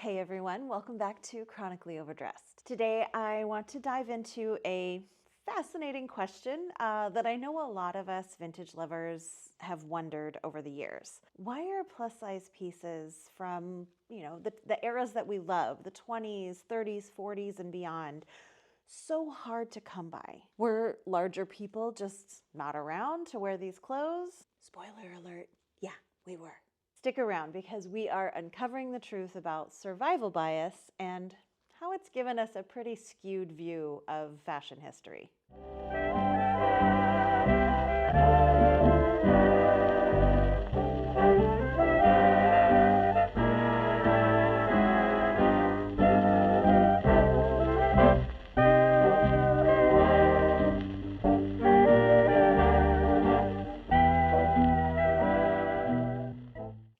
Hey everyone, welcome back to Chronically Overdressed. Today I want to dive into a fascinating question that I know a lot of us vintage lovers have wondered over the years. Why are plus size pieces from, the eras that we love, the 20s, 30s, 40s, and beyond, so hard to come by? Were larger people just not around to wear these clothes? Spoiler alert, yeah, we were. Stick around because we are uncovering the truth about survival bias and how it's given us a pretty skewed view of fashion history.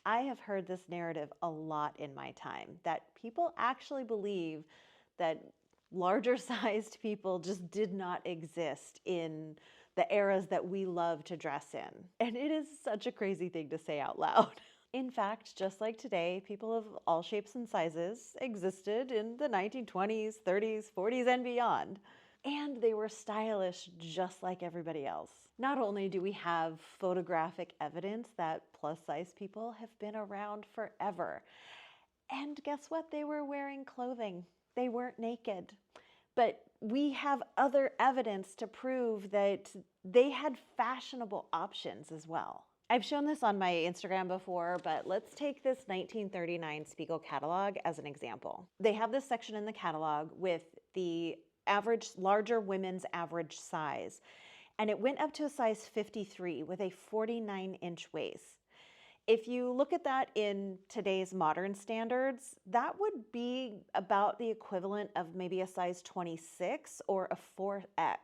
I have heard this narrative a lot in my time, that people actually believe that larger sized people just did not exist in the eras that we love to dress in. And it is such a crazy thing to say out loud. In fact, just like today, people of all shapes and sizes existed in the 1920s, 30s, 40s, and beyond. And they were stylish just like everybody else. Not only do we have photographic evidence that plus-size people have been around forever, and guess what? They were wearing clothing. They weren't naked. But we have other evidence to prove that they had fashionable options as well. I've shown this on my Instagram before, but let's take this 1939 Spiegel catalog as an example. They have this section in the catalog with the average, larger women's average size, and it went up to a size 53 with a 49-inch waist. If you look at that in today's modern standards, that would be about the equivalent of maybe a size 26 or a 4X.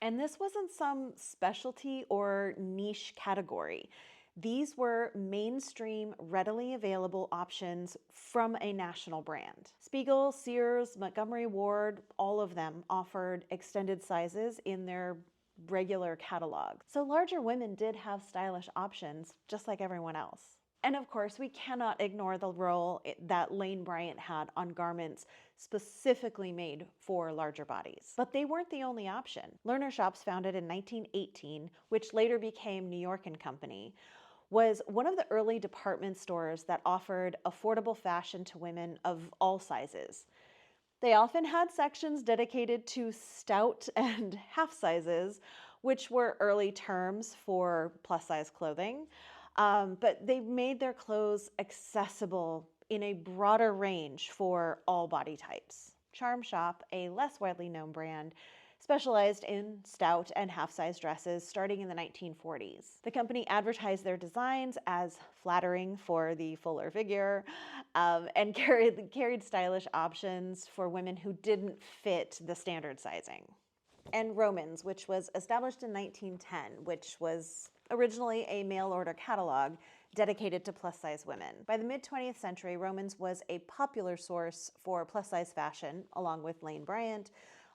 And this wasn't some specialty or niche category. These were mainstream, readily available options from a national brand. Spiegel, Sears, Montgomery Ward, all of them offered extended sizes in their regular catalog. So larger women did have stylish options just like everyone else. And of course, we cannot ignore the role that Lane Bryant had on garments specifically made for larger bodies. But they weren't the only option. Lerner Shops, founded in 1918, which later became New York & Company, was one of the early department stores that offered affordable fashion to women of all sizes. They often had sections dedicated to stout and half sizes, which were early terms for plus-size clothing. But they made their clothes accessible in a broader range for all body types. Charm Shop, a less widely known brand, specialized in stout and half-size dresses starting in the 1940s. The company advertised their designs as flattering for the fuller figure and carried stylish options for women who didn't fit the standard sizing. And Romans, which was established in 1910, which was originally a mail order catalog dedicated to plus-size women. By the mid-20th century, Romans was a popular source for plus-size fashion, along with Lane Bryant,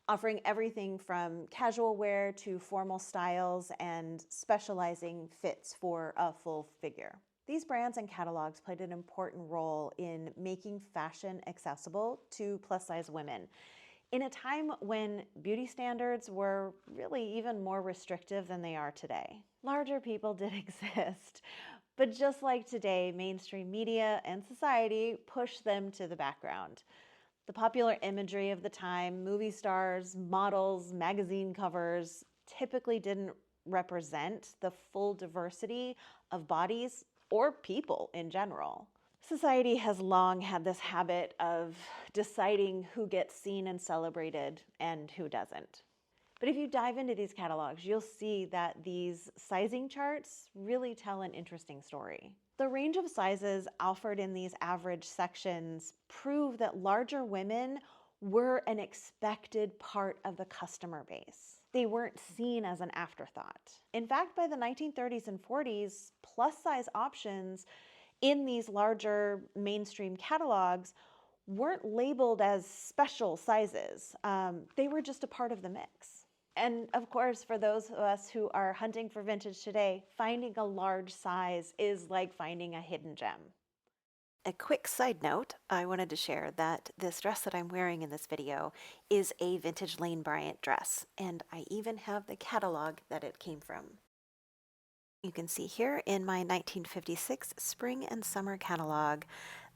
offering everything from casual wear to formal styles and specializing fits for a full figure. These brands and catalogs played an important role in making fashion accessible to plus-size women in a time when beauty standards were really even more restrictive than they are today. Larger people did exist, but just like today, mainstream media and society pushed them to the background. The popular imagery of the time, movie stars, models, magazine covers, typically didn't represent the full diversity of bodies or people in general. Society has long had this habit of deciding who gets seen and celebrated and who doesn't. But if you dive into these catalogs, you'll see that these sizing charts really tell an interesting story. The range of sizes offered in these average sections prove that larger women were an expected part of the customer base. They weren't seen as an afterthought. In fact, by the 1930s and 40s, plus-size options in these larger mainstream catalogs weren't labeled as special sizes. They were just a part of the mix. And of course, for those of us who are hunting for vintage today, finding a large size is like finding a hidden gem. A quick side note, I wanted to share that this dress that I'm wearing in this video is a vintage Lane Bryant dress, and I even have the catalog that it came from. You can see here in my 1956 Spring and Summer catalog,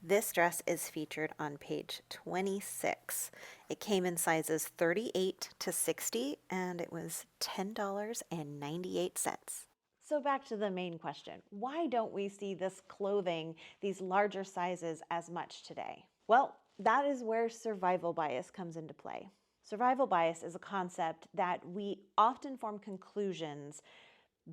this dress is featured on page 26. It came in sizes 38 to 60, and it was $10.98. So back to the main question, why don't we see this clothing, these larger sizes, as much today? Well, that is where survival bias comes into play. Survival bias is a concept that we often form conclusions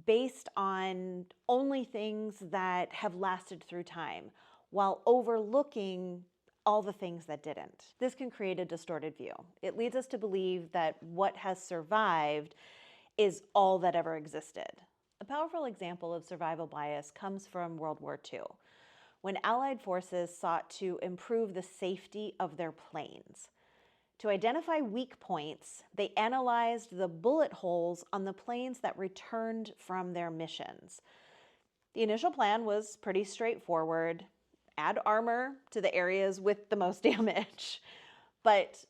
based on only things that have lasted through time, while overlooking all the things that didn't. This can create a distorted view. It leads us to believe that what has survived is all that ever existed. A powerful example of survival bias comes from World War II, when Allied forces sought to improve the safety of their planes. To identify weak points, they analyzed the bullet holes on the planes that returned from their missions. The initial plan was pretty straightforward: add armor to the areas with the most damage. But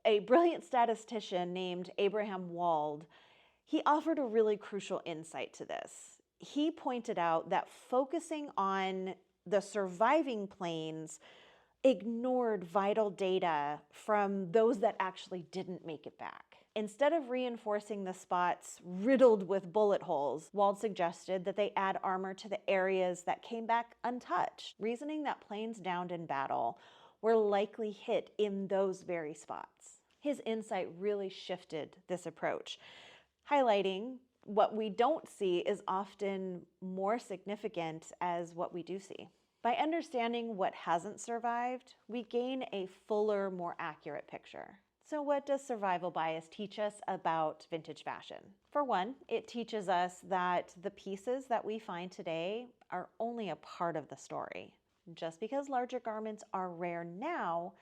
a brilliant statistician named Abraham Wald, he offered a really crucial insight to this. He pointed out that focusing on the surviving planes ignored vital data from those that actually didn't make it back. Instead of reinforcing the spots riddled with bullet holes, Wald suggested that they add armor to the areas that came back untouched, reasoning that planes downed in battle were likely hit in those very spots. His insight really shifted this approach, highlighting what we don't see is often more significant as what we do see. By understanding what hasn't survived, we gain a fuller, more accurate picture. So what does survival bias teach us about vintage fashion? For one, it teaches us that the pieces that we find today are only a part of the story. Just because larger garments are rare now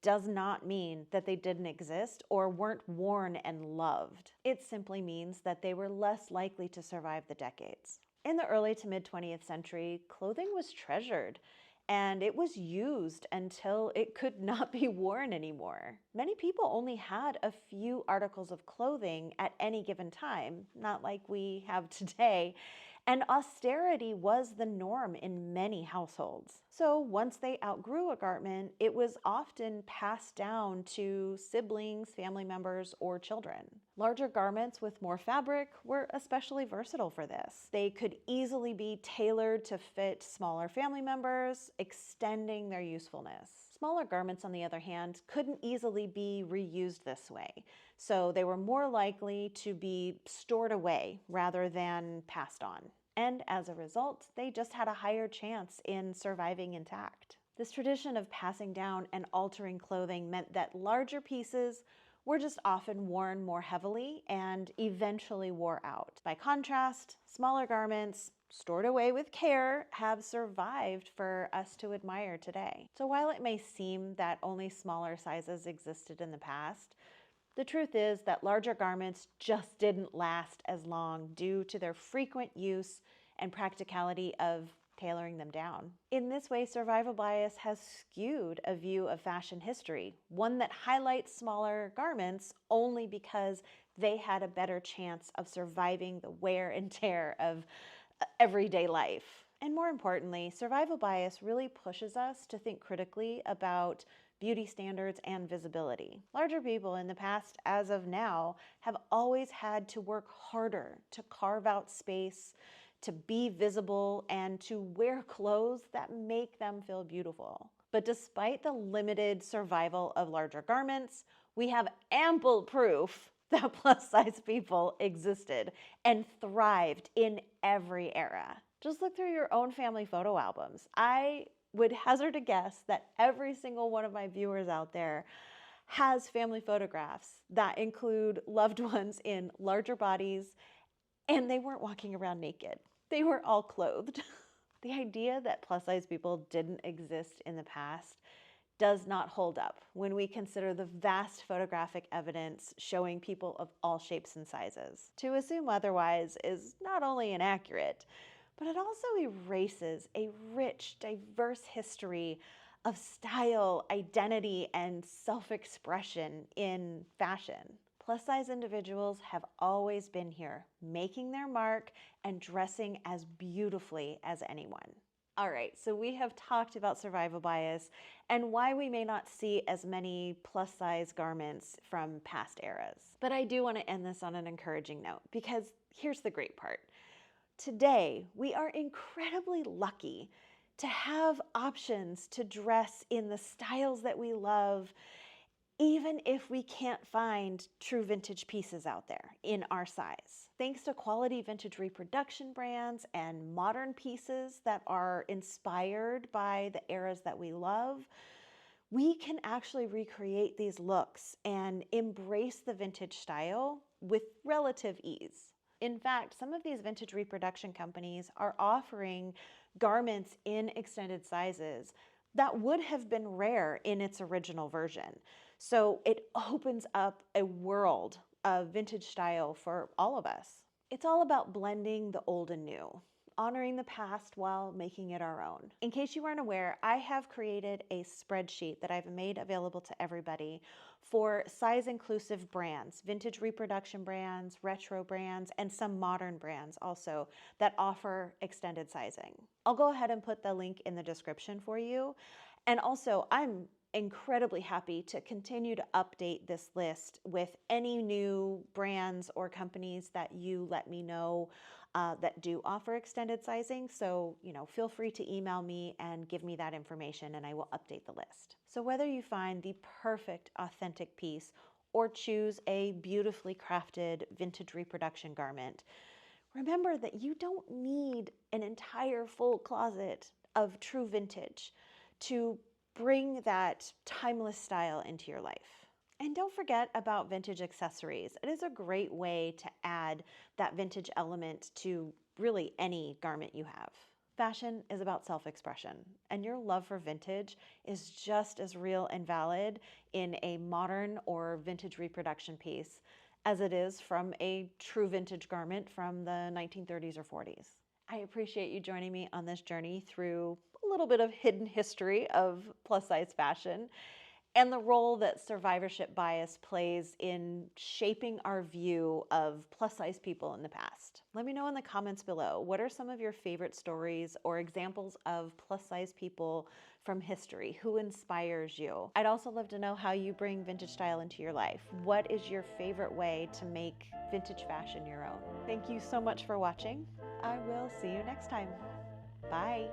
does not mean that they didn't exist or weren't worn and loved. It simply means that they were less likely to survive the decades. In the early to mid-20th century, clothing was treasured, and it was used until it could not be worn anymore. Many people only had a few articles of clothing at any given time, not like we have today, and austerity was the norm in many households. So once they outgrew a garment, it was often passed down to siblings, family members, or children. Larger garments with more fabric were especially versatile for this. They could easily be tailored to fit smaller family members, extending their usefulness. Smaller garments, on the other hand, couldn't easily be reused this way, so they were more likely to be stored away rather than passed on. And as a result, they just had a higher chance in surviving intact. This tradition of passing down and altering clothing meant that larger pieces were just often worn more heavily and eventually wore out. By contrast, smaller garments, stored away with care, have survived for us to admire today. So while it may seem that only smaller sizes existed in the past, the truth is that larger garments just didn't last as long due to their frequent use and practicality of tailoring them down. In this way, survival bias has skewed a view of fashion history, one that highlights smaller garments only because they had a better chance of surviving the wear and tear of everyday life. And more importantly, survival bias really pushes us to think critically about beauty standards and visibility. Larger people in the past, as of now, have always had to work harder to carve out space, to be visible, and to wear clothes that make them feel beautiful. But despite the limited survival of larger garments, we have ample proof that plus-size people existed and thrived in every era. Just look through your own family photo albums. I would hazard a guess that every single one of my viewers out there has family photographs that include loved ones in larger bodies, and they weren't walking around naked. They were all clothed. The idea that plus-size people didn't exist in the past does not hold up when we consider the vast photographic evidence showing people of all shapes and sizes. To assume otherwise is not only inaccurate, but it also erases a rich, diverse history of style, identity, and self-expression in fashion. Plus-size individuals have always been here, making their mark and dressing as beautifully as anyone. All right, so we have talked about survival bias and why we may not see as many plus-size garments from past eras. But I do want to end this on an encouraging note, because here's the great part. Today, we are incredibly lucky to have options to dress in the styles that we love, even if we can't find true vintage pieces out there in our size. Thanks to quality vintage reproduction brands and modern pieces that are inspired by the eras that we love, we can actually recreate these looks and embrace the vintage style with relative ease. In fact, some of these vintage reproduction companies are offering garments in extended sizes that would have been rare in its original version. So it opens up a world of vintage style for all of us. It's all about blending the old and new, honoring the past while making it our own. In case you weren't aware, I have created a spreadsheet that I've made available to everybody for size-inclusive brands, vintage reproduction brands, retro brands, and some modern brands also that offer extended sizing. I'll go ahead and put the link in the description for you. And also, I'm incredibly happy to continue to update this list with any new brands or companies that you let me know that do offer extended sizing. So, feel free to email me and give me that information and I will update the list. So whether you find the perfect authentic piece or choose a beautifully crafted vintage reproduction garment, remember that you don't need an entire full closet of true vintage to bring that timeless style into your life. And don't forget about vintage accessories. It is a great way to add that vintage element to really any garment you have. Fashion is about self-expression, and your love for vintage is just as real and valid in a modern or vintage reproduction piece as it is from a true vintage garment from the 1930s or 40s. I appreciate you joining me on this journey through a little bit of hidden history of plus-size fashion and the role that survivorship bias plays in shaping our view of plus-size people in the past. Let me know in the comments below, what are some of your favorite stories or examples of plus-size people from history? Who inspires you? I'd also love to know how you bring vintage style into your life. What is your favorite way to make vintage fashion your own? Thank you so much for watching. I will see you next time. Bye.